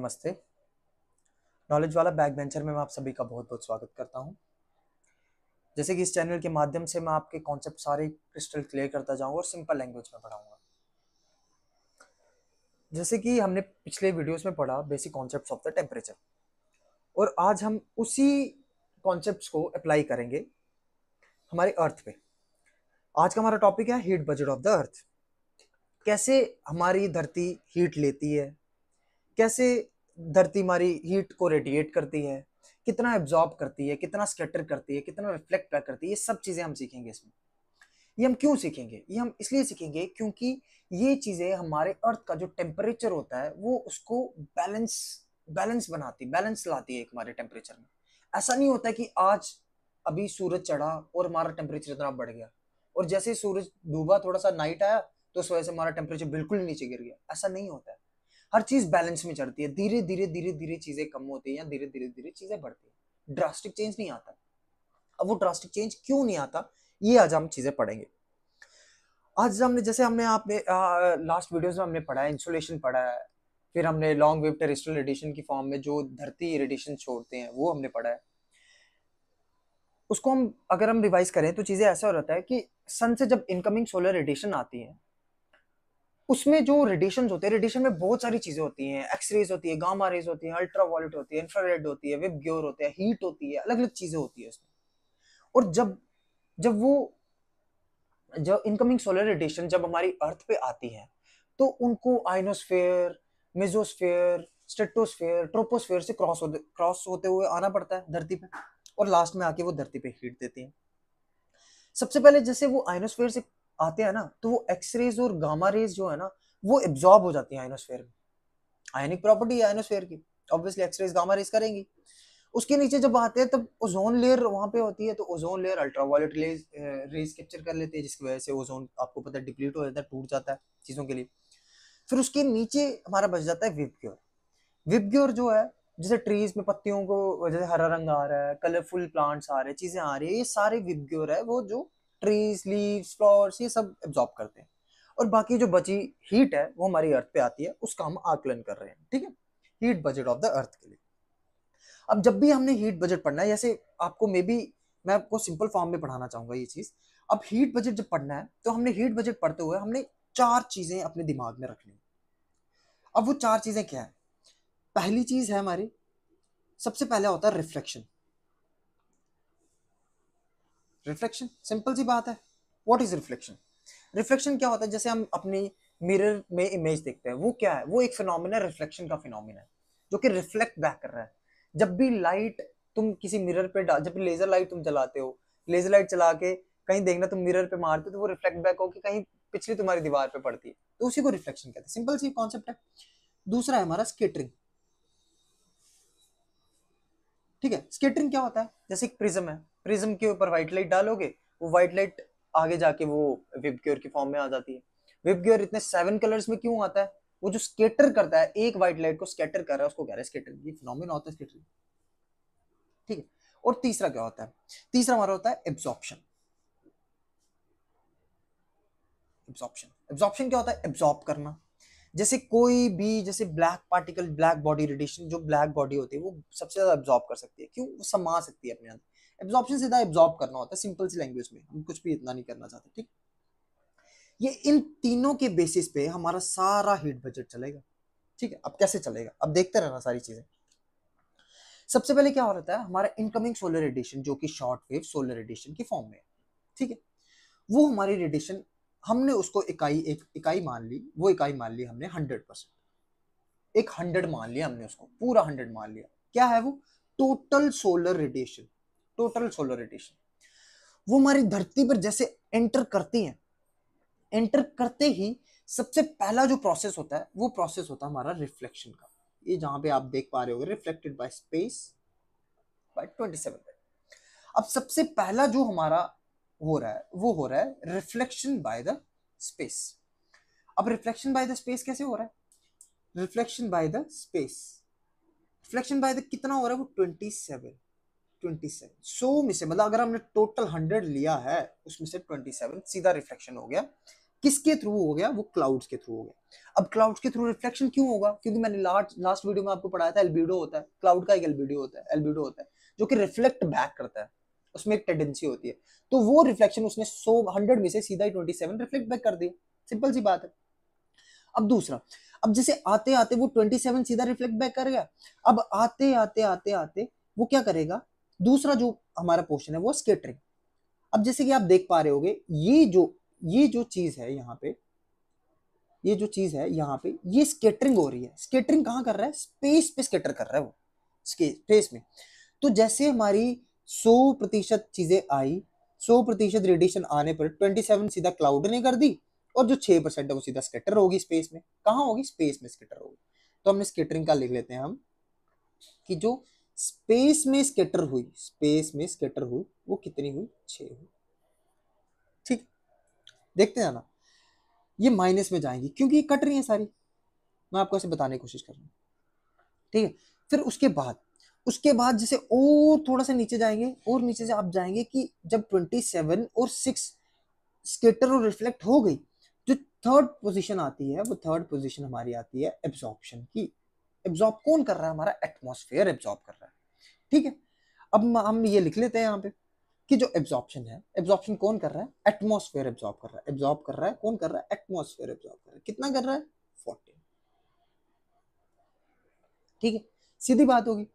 नमस्ते। नॉलेज वाला back bencher में मैं आप सभी का बहुत बहुत स्वागत करता हूं। जैसे कि इस चैनल के माध्यम से मैं आपके कॉन्सेप्ट सारे क्रिस्टल क्लियर करता जाऊंगा और सिंपल लैंग्वेज में पढ़ाऊंगा। जैसे कि हमने पिछले वीडियोस में पढ़ा basic concepts of the temperature, और आज हम उसी कॉन्सेप्ट्स को अप्लाई करेंगे हमारे अर्थ पे। आज का हमारा टॉपिक है heat budget of the earth. कैसे हमारी धरती हीट लेती है, कैसे धरती हमारी हीट को रेडिएट करती है, कितना एब्जॉर्ब करती है, कितना स्कैटर करती है, कितना रिफ्लेक्ट करती है, ये सब चीजें हम सीखेंगे इसमें। ये हम क्यों सीखेंगे? ये हम इसलिए सीखेंगे क्योंकि ये चीजें हमारे अर्थ का जो टेम्परेचर होता है वो उसको बैलेंस बैलेंस बनाती, बैलेंस लाती है एक हमारे टेम्परेचर में। ऐसा नहीं होता कि आज अभी सूरज चढ़ा और हमारा टेम्परेचर इतना बढ़ गया, और जैसे ही सूरज डूबा, थोड़ा सा नाइट आया तो उस वजह से हमारा टेम्परेचर बिल्कुल नीचे गिर गया। ऐसा नहीं होता है। हर चीज बैलेंस में चढ़ती है। धीरे धीरे धीरे धीरे चीजें कम होती है या धीरे धीरे धीरे चीजें बढ़ती है। ड्रास्टिक चेंज नहीं आता। अब वो ड्रास्टिक चेंज क्यों नहीं आता, ये आज हम चीजें पढ़ेंगे। आज हमने जैसे हमने आपने लास्ट वीडियोस में हमने पढ़ा है, इंसुलेशन पढ़ा है, फिर हमने लॉन्ग वेव टेरेस्ट्रियल रेडिएशन की फॉर्म में जो धरती रेडिएशन छोड़ते हैं वो हमने पढ़ा है। उसको हम अगर हम रिवाइज करें तो चीजें ऐसा हो रहता है कि सन से जब इनकमिंग सोलर रेडिएशन आती है, उसमें जो रेडिएशन होते हैं, रेडिएशन में बहुत सारी चीजें होती हैं। एक्स रेज होती है, गामा रेज होती है, अल्ट्रावायलेट होती है, इंफ्रारेड होती है, वेब ग्योर होते हैं, हीट होती है, अलग अलग चीजें होती है उसमें। और जब जब वो जो इनकमिंग सोलर रेडिएशन जब हमारी अर्थ पे आती है तो उनको आइनोस्फेयर, मेसोस्फेयर, स्ट्रेटोस्फेयर, ट्रोपोस्फेयर से क्रॉस होते हुए आना पड़ता है धरती पे, और लास्ट में आके वो धरती पे हीट देती है। सबसे पहले जैसे वो आइनोस्फेयर से आते हैं ना, तो वो एक्स रेज और गामा रेज जो है ना, वो एब्जॉर्ब हो जाती है आइनोस्फेयर में। आयनिक प्रॉपर्टी है आइनोस्फेयर की, obviously x raise gamma rays करेंगी। उसके नीचे जब आते हैं तब ओजोन लेयर वहां पे होती है, तो ozone layer ultraviolet rays capture कर लेती है, जिसकी वजह से ओजोन आपको पता है डिप्लीट हो जाता है, टूट जाता है चीजों के लिए। फिर उसके नीचे हमारा बच जाता है विबग्योर। विबग्योर जो है, जैसे ट्रीज में पत्तियों को जैसे हरा रंग आ रहा है, कलरफुल प्लांट्स आ रहे हैं, चीजें आ रही है, ये सारे विबग्योर है वो जो ट्रीज, लीव्स, फ्लावर्स ये सब एब्जॉर्ब करते हैं। और बाकी जो बची हीट है वो हमारी अर्थ पे आती है, उसका हम आकलन कर रहे हैं। ठीक है, heat budget of the earth के लिए। अब जब भी हमने हीट बजट पढ़ना है, जैसे आपको मे बी मैं आपको सिंपल फॉर्म में पढ़ाना चाहूंगा ये चीज। अब हीट बजट जब पढ़ना है तो हमने हीट बजट पढ़ते हुए हमने चार चीजें अपने दिमाग में रखनी है। अब वो चार चीजें क्या है? पहली चीज है हमारी, सबसे पहले होता है रिफ्लेक्शन। रिफ्लेक्शन सिंपल सी बात है। What is reflection? रिफ्लेक्शन क्या होता है? जैसे हम अपनी मिरर में इमेज देखते हैं, वो क्या है? वो एक फिनोमिना, रिफ्लेक्शन का फिनोमिना है, जो कि रिफ्लेक्ट बैक कर रहा है। जब भी लाइट तुम किसी मिरर पे डाल, जब भी लेजर लाइट तुम जलाते हो, लेजर लाइट चला के कहीं देखना, तुम मिरर पे मारते हो तो वो रिफ्लेक्ट बैक होकर कहीं पिछली तुम्हारी दीवार पे पड़ती है, तो उसी को रिफ्लेक्शन कहते हैं। सिंपल सी कॉन्सेप्ट है। दूसरा है हमारा स्केटरिंग। ठीक है, स्केटरिंग क्या होता है? जैसे एक प्रिज्म है, प्रिज्म के ऊपर व्हाइट लाइट डालोगे, वो व्हाइट लाइट आगे जाके वो विबग्योर की फॉर्म में आ जाती है। विबग्योर इतने 7 कलर्स में क्यों आता है? वो जो स्केटर करता है, एक व्हाइट लाइट को स्केटर कर रहा है, उसको कह रहे हैं स्केटरिंग। ये फिनोमेना होता है स्केटरिंग। ठीक है। और तीसरा क्या होता है? तीसरा हमारा होता है एब्जॉर्प्शन। एब्जॉर्प्शन एब्जॉर्प्शन क्या होता है? एब्जॉर्ब करना। जैसे कोई भी, जैसे black particle, black body radiation, जो ब्लैक बॉडी होती है वो सबसे ज्यादा एब्जॉर्ब कर सकती है। क्यों? वो समा सकती है अपने अंदर। एब्जॉर्प्शन सीधा एब्जॉर्ब करना होता है, सिंपल सी लैंग्वेज में। हम कुछ भी इतना नहीं करना चाहते। ठीक, ये इन तीनों के बेसिस पे हमारा सारा हीट बजट चलेगा। ठीक है, अब कैसे चलेगा? अब देखते रहना सारी चीजें। सबसे पहले क्या हो रहा है? हमारा इनकमिंग सोलर रेडिएशन, जो कि शॉर्ट वेव सोलर रेडिएशन की फॉर्म में है। ठीक है, वो हमारी रेडिएशन, हमने उसको एक इकाई मान ली, वो इकाई मान ली हमने 100%। एक 100 मान लिया हमने, उसको पूरा 100 मान लिया। क्या है वो? Total solar radiation. Total solar radiation वो हमारी धरती पर जैसे एंटर करती है, एंटर करते ही सबसे पहला जो प्रोसेस होता है वो प्रोसेस होता है हमारा रिफ्लेक्शन का। ये जहां पे आप देख पा रहे हो, रिफ्लेक्टेड बाय स्पेस बाय 27। अब सबसे पहला जो हमारा हो रहा है वो हो रहा है रिफ्लेक्शन बाय द स्पेस। अब रिफ्लेक्शन बाय द स्पेस कैसे हो रहा है? Reflection by the space, reflection by the कितना हो रहा है? वो 27। 27 100 में से, मतलब अगर हमने टोटल 100 लिया है उसमें से 27 सीधा रिफ्लेक्शन हो गया। किसके थ्रू हो गया? वो क्लाउड्स के थ्रू हो गया। अब क्लाउड्स के थ्रू रिफ्लेक्शन क्यों होगा? क्योंकि मैंने लास्ट वीडियो में आपको पढ़ाया था एल्बिडो होता है, क्लाउड का एक एल्बिडो होता है जो कि रिफ्लेक्ट बैक करता है, उसमें एक टेंडेंसी होती है। तो वो रिफ्लेक्शन उसने 100 में से सीधा ही 27 रिफ्लेक्ट बैक कर दिया। सिंपल सी बात है। अब दूसरा, अब जैसे आते आते वो 27 सीधा रिफ्लेक्ट बैक कर गया। अब आते आते आते आते वो क्या करेगा? दूसरा जो हमारा पोर्शन है वो स्कैटरिंग। अब जैसे कि आप देख पा रहे होगे, ये जो चीज है यहाँ पे, ये जो चीज है यहाँ पे, ये स्कैटरिंग हो रही है। स्कैटरिंग कहाँ कर रहा है? स्पेस पे स्कैटर कर रहा है वो, स्पेस में। तो जैसे हमारी 100% चीजें आई, 100% रेडिएशन आने पर 27 सीधा क्लाउड ने कर दी, और जो 6% है वो सीधा स्कैटर होगी स्पेस में। कहाँ होगी? स्पेस में स्कैटर होगी। तो हमने स्कैटरिंग का लिख लेते हैं हम, कि जो स्पेस में स्कैटर हुई, स्पेस में स्कैटर हुई, वो कितनी हुई? 6 हुई। ठीक, देखते हैं ना, ये माइनस में जाएंगी क्योंकि ये कट रही है सारी। मैं आपको ऐसे बताने की कोशिश कर रहा हूँ, ठीक है। फिर उसके बाद जैसे और थोड़ा सा नीचे जाएंगे, और नीचे से आप जाएंगे कि जब 27 और 6 स्कैटर और रिफ्लेक्ट हो गई, जो थर्ड पोजीशन आती है, वो थर्ड पोजीशन हमारी आती है एब्जॉर्प्शन की। एब्जॉर्ब कौन कर रहा है? हमारा एटमॉस्फेयर एब्जॉर्ब कर रहा है, ठीक है। अब हम ये लिख लेते हैं यहाँ पे कि जो एब्जॉर्प्शन है, एब्जॉर्प्शन कौन कर रहा है? एटमॉस्फेयर एब्जॉर्ब कर रहा है। एब्जॉर्ब कर रहा है, कौन कर रहा है? एटमॉस्फेयर एब्जॉर्ब कर रहा है। कितना कर रहा है? 40, ठीक है, सीधी बात होगी।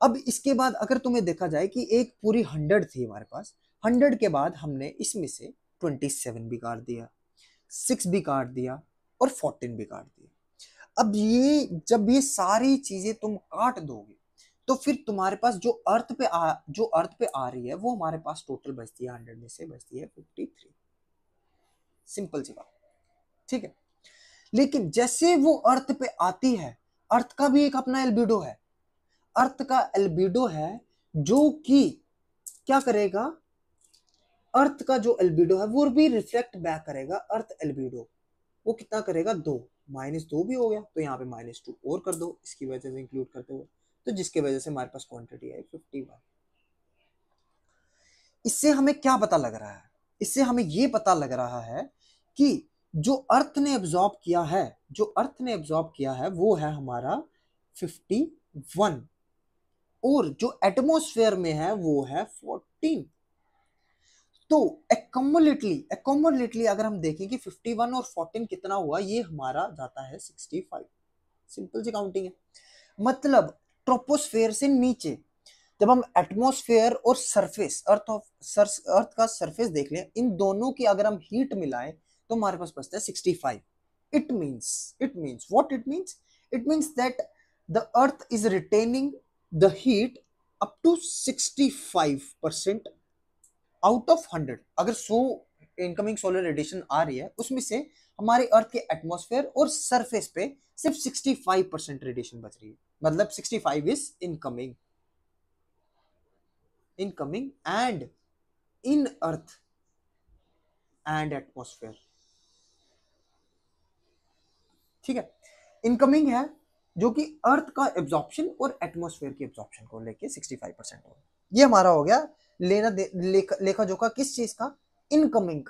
अब इसके बाद अगर तुम्हें देखा जाए कि एक पूरी 100 थी हमारे पास, 100 के बाद हमने इसमें से 27 भी काट दिया, 6 भी काट दिया, और 14 भी काट दिया। अब ये जब ये सारी चीजें तुम काट दोगे, तो फिर तुम्हारे पास जो अर्थ पे आ रही है, वो हमारे पास टोटल बचती है 100 में से बचती है 53। सिंपल सी बात, ठीक है। लेकिन जैसे वो अर्थ पे आती है, अर्थ का भी एक अपना एल्बिडो है। अर्थ का एल्बिडो है जो कि क्या करेगा? अर्थ का जो एल्बिडो है वो भी रिफ्लेक्ट बैक करेगा। अर्थ एल्बिडो वो कितना करेगा? 2, -2 भी हो गया, तो यहाँ पे -2 और कर दो इसकी वजह से इंक्लूड करते हुए, तो जिसके वजह से हमारे पास क्वांटिटी आई 51। इससे हमें क्या पता लग रहा है? इससे हमें ये पता लग रहा है कि जो अर्थ ने एब्जॉर्ब किया है, जो अर्थ ने एब्जॉर्ब किया है वो है हमारा 51, और जो एटमॉस्फेयर में है वो है 14। तो एक्यूमुलेटली अगर हम देखें कि 51 और 14 कितना हुआ, ये हमारा जाता है 65। सिंपल सी काउंटिंग है। मतलब ट्रोपोस्फेयर से नीचे जब हम एटमॉस्फेयर और सरफेस अर्थ का सरफेस देख लें, इन दोनों की अगर हम हीट मिलाएं तो हमारे पास बचता है 65। It means what it means that the earth is retaining the heat up to 65% out of 100। अगर 100 इनकमिंग सोलर रेडिएशन आ रही है, उसमें से हमारे अर्थ के एटमॉस्फेयर और सरफेस पे सिर्फ 65% रेडिएशन बच रही है। मतलब 65 is incoming and in earth and atmosphere, ठीक है। इनकमिंग है जो कि अर्थ का एब्जॉर्प्शन और एटमॉस्फेयर की एब्जॉर्प्शन को लेके 65% हो। ये हमारा हो गया लेखा जोखा किस चीज का? इनकमिंग।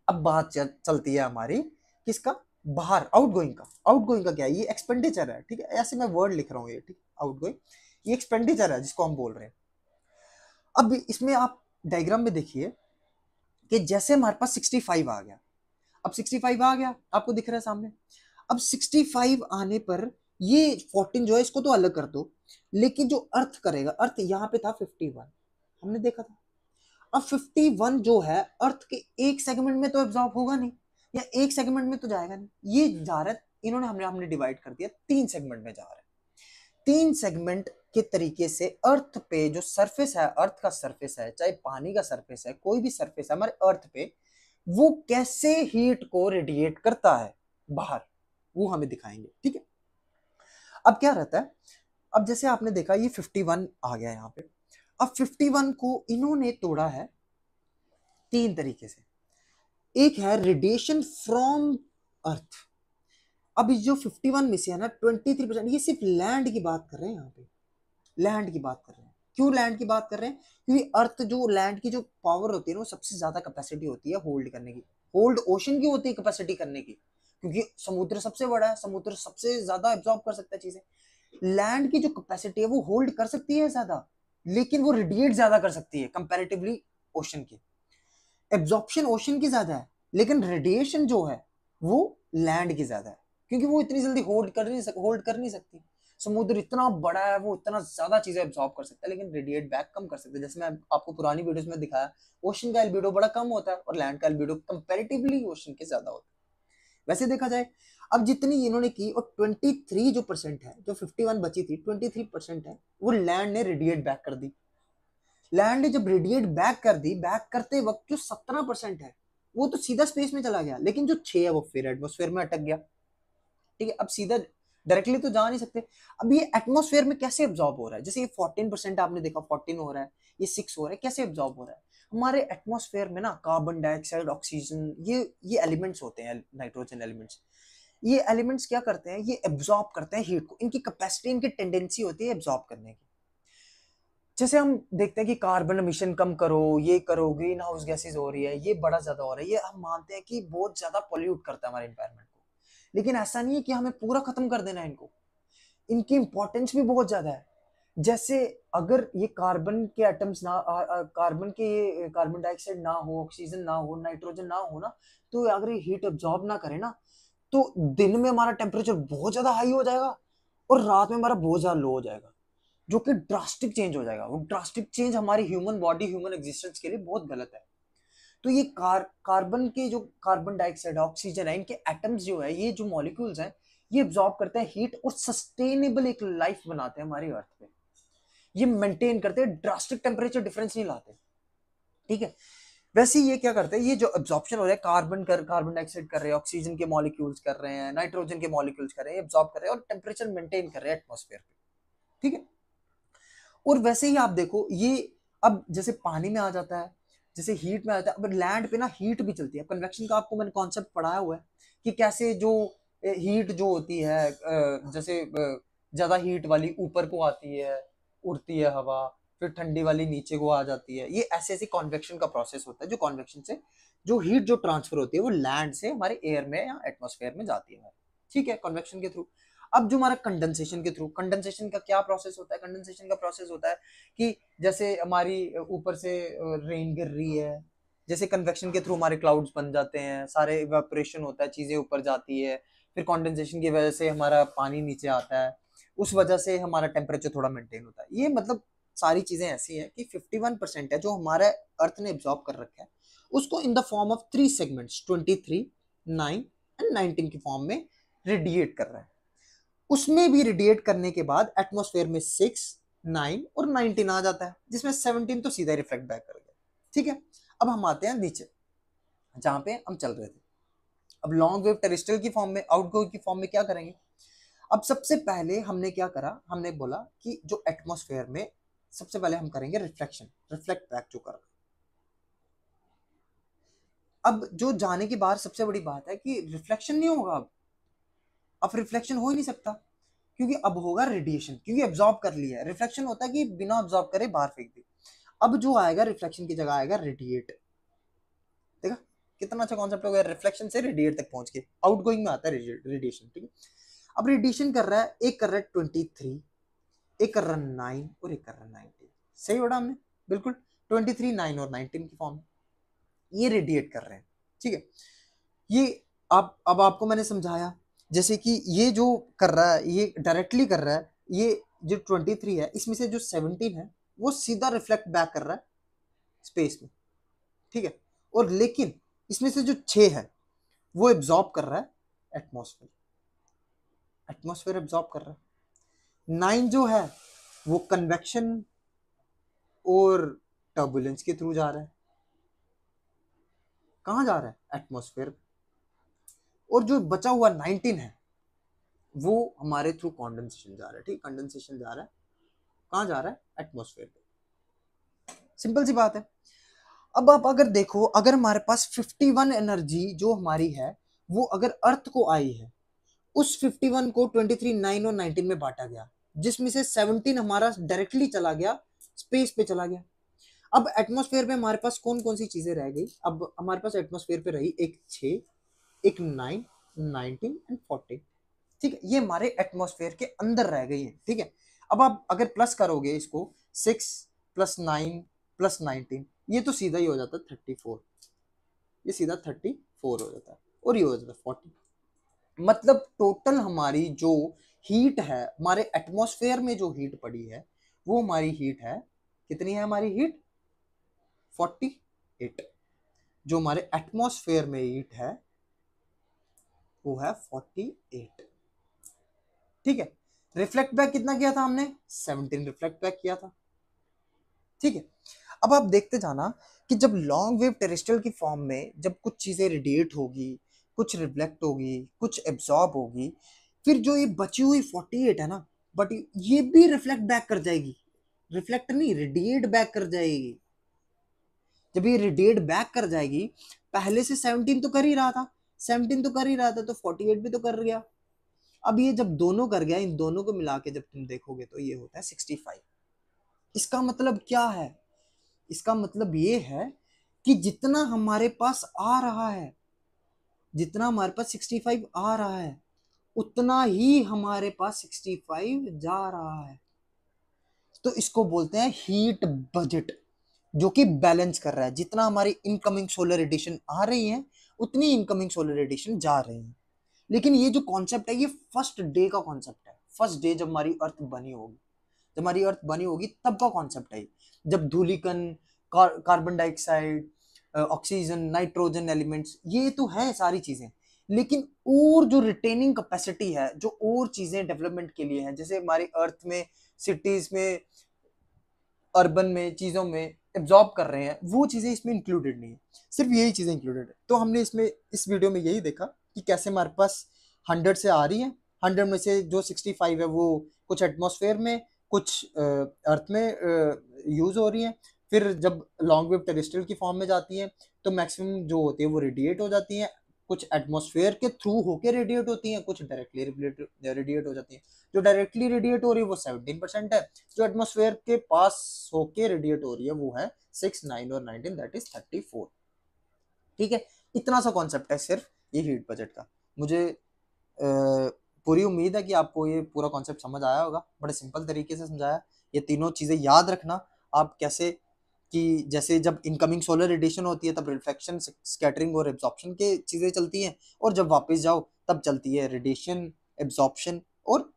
अब बात चलती है हमारी किसका? बाहर, आउटगोइंग का क्या है? ये एक्सपेंडिचर है, ठीक है। ऐसे मैं वर्ड लिख रहा हूँ ये, ठीक है, आउटगोइंग, ये एक्सपेंडिचर है जिसको हम बोल रहे हैं। अब इसमें आप डायग्राम में देखिए कि जैसे हमारे पास 65 आ गया, अब 65 आ गया, आपको दिख रहा है सामने। अब 65 आने पर ये 14 जो है इसको तो अलग कर दो, लेकिन जो अर्थ करेगा, अर्थ यहाँ पे था 51, हमने देखा था। अब 51 जो है अर्थ के एक सेगमेंट में तो एब्जॉर्ब होगा नहीं, या एक सेगमेंट में तो जाएगा नहीं, ये जा रहा है, इन्होंने हमने डिवाइड कर दिया 3 सेगमेंट में जा रहा है। 3 सेगमेंट के तरीके से अर्थ पे जो सरफेस है, अर्थ का सरफेस है, चाहे पानी का सरफेस है, कोई भी सरफेस है हमारे अर्थ पे, वो कैसे हीट को रेडिएट करता है बाहर, वो हमें दिखाएंगे, ठीक है। अब क्या रहता है? अब जैसे आपने देखा ये 51 आ गया यहाँ पे। अब 51 को इन्होंने तोड़ा है 3 तरीके से। एक है रेडिएशन फ्रॉम अर्थ। अब इस जो 51 में से है ना 23%, ये सिर्फ लैंड की बात कर रहे हैं। यहाँ पे लैंड की बात कर रहे हैं। क्यों लैंड की बात कर रहे हैं? क्योंकि अर्थ जो लैंड की जो पावर होती है ना, वो सबसे ज्यादा कैपेसिटी होती है होल्ड करने की, होल्ड ओशन की होती है कैपेसिटी करने की, क्योंकि समुद्र सबसे बड़ा है, समुद्र सबसे ज्यादा एब्जॉर्ब कर सकता है चीजें। लैंड की जो कैपेसिटी है वो होल्ड कर सकती है ज्यादा, लेकिन वो रेडिएट ज्यादा कर सकती है कंपैरेटिवली ओशन की। एब्जॉर्प्शन ओशन की ज्यादा है, लेकिन रेडिएशन जो है वो लैंड की ज्यादा है, क्योंकि वो इतनी जल्दी होल्ड कर नहीं सकती। समुद्र इतना बड़ा है, वो इतना ज्यादा चीजें एब्जॉर्ब कर सकता है, लेकिन रेडिएट बैक कम कर सकता है। जैसे मैं आपको पुरानी वीडियोस में दिखाया, ओशन का एल्बिडो बड़ा कम होता है और लैंड का एल्बिडो कंपैरेटिवली ओशन के ज्यादा होता है। वैसे देखा जाए, अब जितनी इन्होंने की, और 23 जो परसेंट है, जो 51 बची थी, 23% है वो लैंड ने रेडिएट बैक कर दी। लैंड ने जब रेडिएट बैक कर दी, बैक करते वक्त जो 17% है वो तो सीधा स्पेस में चला गया, लेकिन जो 6 है वो फिर एटमॉस्फेयर में अटक गया। ठीक है, अब सीधा डायरेक्टली तो जा नहीं सकते। अब ये एटमॉस्फेयर में कैसे एब्जॉर्ब हो रहा है? जैसे ये 14% आपने देखा, 14 हो रहा है, ये 6 हो रहा है, कैसे एब्जॉर्ब हो रहा है? हमारे एटमॉस्फेयर में ना कार्बन डाइऑक्साइड, ऑक्सीजन, ये एलिमेंट्स होते हैं, नाइट्रोजन एलिमेंट्स। ये एलिमेंट्स क्या करते हैं? ये एब्जॉर्ब करते हैं हीट को। इनकी कैपेसिटी, इनकी टेंडेंसी होती है एब्जॉर्ब करने की। जैसे हम देखते हैं कि कार्बन एमिशन कम करो, ये करो, ग्रीन हाउस गैसेज हो रही है, ये बड़ा ज्यादा हो रहा है, ये हम मानते हैं कि बहुत ज्यादा पॉल्यूट करता है हमारे एनवायरनमेंट को। लेकिन ऐसा नहीं है कि हमें पूरा खत्म कर देना है इनको, इनकी इंपॉर्टेंस भी बहुत ज्यादा है। जैसे अगर ये कार्बन के एटम्स ना, कार्बन के, ये कार्बन डाइऑक्साइड ना हो, ऑक्सीजन ना हो, नाइट्रोजन ना हो ना, तो अगर ये हीट एब्जॉर्ब ना करे ना, तो दिन में हमारा टेम्परेचर बहुत ज्यादा हाई हो जाएगा और रात में हमारा बहुत ज्यादा लो हो जाएगा, जो कि ड्रास्टिक चेंज हो जाएगा। वो ड्रास्टिक चेंज हमारी ह्यूमन बॉडी, ह्यूमन एग्जिस्टेंस के लिए बहुत गलत है। तो ये कार्बन के जो कार्बन डाइऑक्साइड, ऑक्सीजन है, इनके एटम्स जो है, ये जो मॉलिक्यूल्स हैं, ये एब्जॉर्ब करते हैं हीट और सस्टेनेबल एक लाइफ बनाते हैं हमारी अर्थ पे। ये मेंटेन करते हैं, ड्रास्टिक टेम्परेचर डिफरेंस नहीं लाते। ठीक है, वैसे ये क्या करते हैं, ये जो एब्जॉर्प्शन हो रहा है, कार्बन डाइऑक्साइड कर रहे हैं, ऑक्सीजन के मॉलिक्यूल्स कर रहे हैं, नाइट्रोजन के मॉलिक्यूल्स कर रहे हैं, एब्जॉर्ब कर रहे हैं और टेम्परेचर मेंटेन कर रहे हैं एटमॉस्फेयर पे। ठीक है, और वैसे ही आप देखो, ये अब जैसे पानी में आ जाता है, जैसे हीट में आ जाता है, अब लैंड पे ना हीट भी चलती है। कन्वेक्शन का आपको मैंने कॉन्सेप्ट पढ़ाया हुआ है कि कैसे जो हीट जो होती है, जैसे ज्यादा हीट वाली ऊपर को आती है, उड़ती है हवा, फिर ठंडी वाली नीचे को आ जाती है। ये ऐसे ऐसे कॉन्वेक्शन का प्रोसेस होता है, जो कॉन्वेक्शन से जो हीट जो ट्रांसफर होती है वो लैंड से हमारे एयर में या एटमॉस्फेयर में जाती है। ठीक है, कन्वेक्शन के थ्रू। अब जो हमारा कंडेंसेशन के थ्रू, कंडेंसेशन का क्या प्रोसेस होता है? कंडेंसेशन का प्रोसेस होता है कि जैसे हमारी ऊपर से रेन गिर रही है, जैसे कन्वेक्शन के थ्रू हमारे क्लाउड्स बन जाते हैं, सारे इवेपोरेशन होता है, चीजें ऊपर जाती है, फिर कंडेंसेशन की वजह से हमारा पानी नीचे आता है, उस वजह से हमारा टेम्परेचर थोड़ा मेंटेन होता है। ये मतलब सारी चीजें ऐसी हैं कि 51% है जो हमारा अर्थ ने एब्जॉर्ब कर रखा है, उसको in the form of 3 segments, 23, 9 and 19 की फॉर्म में रेडिएट कर रहा है। उसमें भी रेडिएट करने के बाद एटमॉस्फेयर में 6, 9 और 19 आ जाता है, जिसमें 17 तो सीधा रिफ्लेक्ट बैक कर गया। ठीक है, अब हम आते हैं नीचे जहां पे हम चल रहे थे। अब लॉन्ग वेव टेरेस्ट्रियल की फॉर्म में, आउटगोइंग की फॉर्म में क्या करेंगे? अब सबसे पहले हमने क्या करा, हमने बोला कि जो एटमॉस्फेयर में सबसे पहले हम करेंगे रिफ्लेक्शन, रिफ्लेक्ट बैक जो कर रहा है। अब जो जाने के बाद सबसे बड़ी बात है कि रिफ्लेक्शन नहीं होगा। अब रिफ्लेक्शन हो ही नहीं सकता, क्योंकि अब होगा रेडिएशन, क्योंकि एब्जॉर्ब कर लिया है। रिफ्लेक्शन होता है कि बिना एब्जॉर्ब करे बाहर फेंक दे। अब जो आएगा रिफ्लेक्शन की जगह आएगा रेडिएट। देखा कितना अच्छा कॉन्सेप्ट हो गया, रिफ्लेक्शन से रेडिएट तक पहुंच के आउटगोइंग में आता है रेडिएशन। ठीक है, अब रेडिएशन कर रहा है, एक कर रहा है 23, एक कर रहा है 9 और एक कर रहा है 19। सही पढ़ा हमने? बिल्कुल, 23, 9 और 19 की फॉर्म ये रेडिएट कर रहे हैं। ठीक है, ये अब आपको मैंने समझाया, जैसे कि ये जो कर रहा है, ये डायरेक्टली कर रहा है। ये जो 23 है, इसमें से जो 17 है वो सीधा रिफ्लेक्ट बैक कर रहा है स्पेस में। ठीक है, और लेकिन इसमें से जो 6 है वो एब्जॉर्ब कर रहा है एटमॉस्फेयर, एटमॉस्फेयर एब्जॉर्ब कर रहा है। 9 जो है वो कन्वेक्शन और टर्बुलेंस के थ्रू जा रहा है। कहाँ जा रहा है? एटमॉस्फेयर। और जो बचा हुआ 19 है वो हमारे थ्रू कंडेंसेशन जा रहा है। ठीक, कंडेंसेशन जा रहा है, कहाँ जा रहा है? एटमॉस्फेयर पे। सिंपल सी बात है। अब आप अगर देखो, अगर हमारे पास 51 एनर्जी जो हमारी है वो अगर अर्थ को आई है, उस 51 को 23, 9 और 19 में बांटा गया, जिसमें से 17 हमारा डायरेक्टली चला गया, स्पेस पे चला गया। अब एटमॉस्फेयर में हमारे पास कौन कौन सी चीजें रह गई? अब हमारे पास एटमॉस्फेयर पे रही एक 6, एक 9, 19 एंड 40। ठीक है, ये हमारे एटमॉस्फेयर के अंदर रह गई है। ठीक है, अब आप अगर प्लस करोगे इसको, 6 + 9 + 19, ये तो सीधा ही हो जाता है 34, ये सीधा 34 हो जाता है, और ये हो जाता है 40। मतलब टोटल हमारी जो हीट है, हमारे एटमॉस्फेयर में जो हीट पड़ी है, वो हमारी हीट है, कितनी है हमारी हीट? 48। जो हमारे एटमॉस्फेयर में हीट है वो है 48। ठीक है, रिफ्लेक्ट बैक कितना किया था हमने? 17 रिफ्लेक्ट बैक किया था। ठीक है, अब आप देखते जाना कि जब लॉन्ग वेव टेरेस्ट्रियल की फॉर्म में जब कुछ चीजें रेडिएट होगी, कुछ रिफ्लेक्ट होगी, कुछ एब्जॉर्ब होगी, फिर जो ये बची हुई 48 है ना, बट ये भी रिफ्लेक्ट बैक कर जाएगी। रिफ्लेक्ट नहीं, रेडिएट बैक कर जाएगी। जब ये रेडिएट बैक कर जाएगी, पहले से 17 तो कर ही रहा था, 17 तो कर ही रहा था, तो 48 भी तो कर गया। अब ये जब दोनों कर गया, इन दोनों को मिला के जब तुम देखोगे तो ये होता है 65। इसका मतलब क्या है? इसका मतलब ये है कि जितना हमारे पास आ रहा है, जितना हमारे पास 65 आ रहा है, उतना ही हमारे पास 65 जा रहा है। तो इसको बोलते हैं हीट बजट, जो कि बैलेंस कर रहा है। जितना हमारी इनकमिंग सोलर रेडिएशन आ रही है, उतनी इनकमिंग सोलर रेडिएशन जा रही है। लेकिन ये जो कॉन्सेप्ट है, ये फर्स्ट डे का कॉन्सेप्ट है। फर्स्ट डे जब हमारी अर्थ बनी होगी, जब हमारी अर्थ बनी होगी तब का कॉन्सेप्ट है। जब धूलिकण, carbon dioxide, oxygen, nitrogen elements, ये तो है सारी चीजें, लेकिन और जो रिटेनिंग कैपेसिटी है, जो और चीजें डेवलपमेंट के लिए हैं, जैसे हमारी अर्थ में, सिटीज में, अर्बन में, चीजों में एब्जॉर्ब कर रहे हैं, वो चीजें इसमें इंक्लूडेड नहीं है। सिर्फ यही चीजें इंक्लूडेड है। तो हमने इसमें इस वीडियो में यही देखा कि कैसे हमारे पास 100 से आ रही है, 100 में से जो 65 है वो कुछ एटमॉस्फेयर में, कुछ अर्थ में यूज हो रही है। फिर जब लॉन्ग वेव टेरेस्ट्रियल की फॉर्म में जाती है तो मैक्सिमम जो होती है वो रेडिएट हो जाती है, कुछ एटमॉस्फेयर के थ्रू होके रेडिएट होती हैं, कुछ डायरेक्टली रेडिएट हो जाती हैं। जो डायरेक्टली रेडिएट हो रही है वो 17% है, जो एटमॉस्फेयर के पास होके रेडिएट हो रही है वो है 6, 9 और 19, दैट इज 34। ठीक है, इतना सा कॉन्सेप्ट है सिर्फ ये हीट बजट का। मुझे पूरी उम्मीद है कि आपको ये पूरा कॉन्सेप्ट समझ आया होगा, बड़े सिंपल तरीके से समझाया। ये तीनों चीजें याद रखना आप कैसे, कि जैसे जब इनकमिंग सोलर रेडिएशन होती है तब रिफ्लेक्शन, स्कैटरिंग और एब्जॉर्प्शन के चीजें चलती हैं, और जब वापस जाओ तब चलती है रेडिएशन, एब्जॉर्प्शन और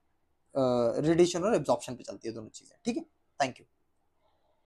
रेडिएशन और एब्जॉर्प्शन पे चलती है दोनों चीजें। ठीक है, थैंक यू।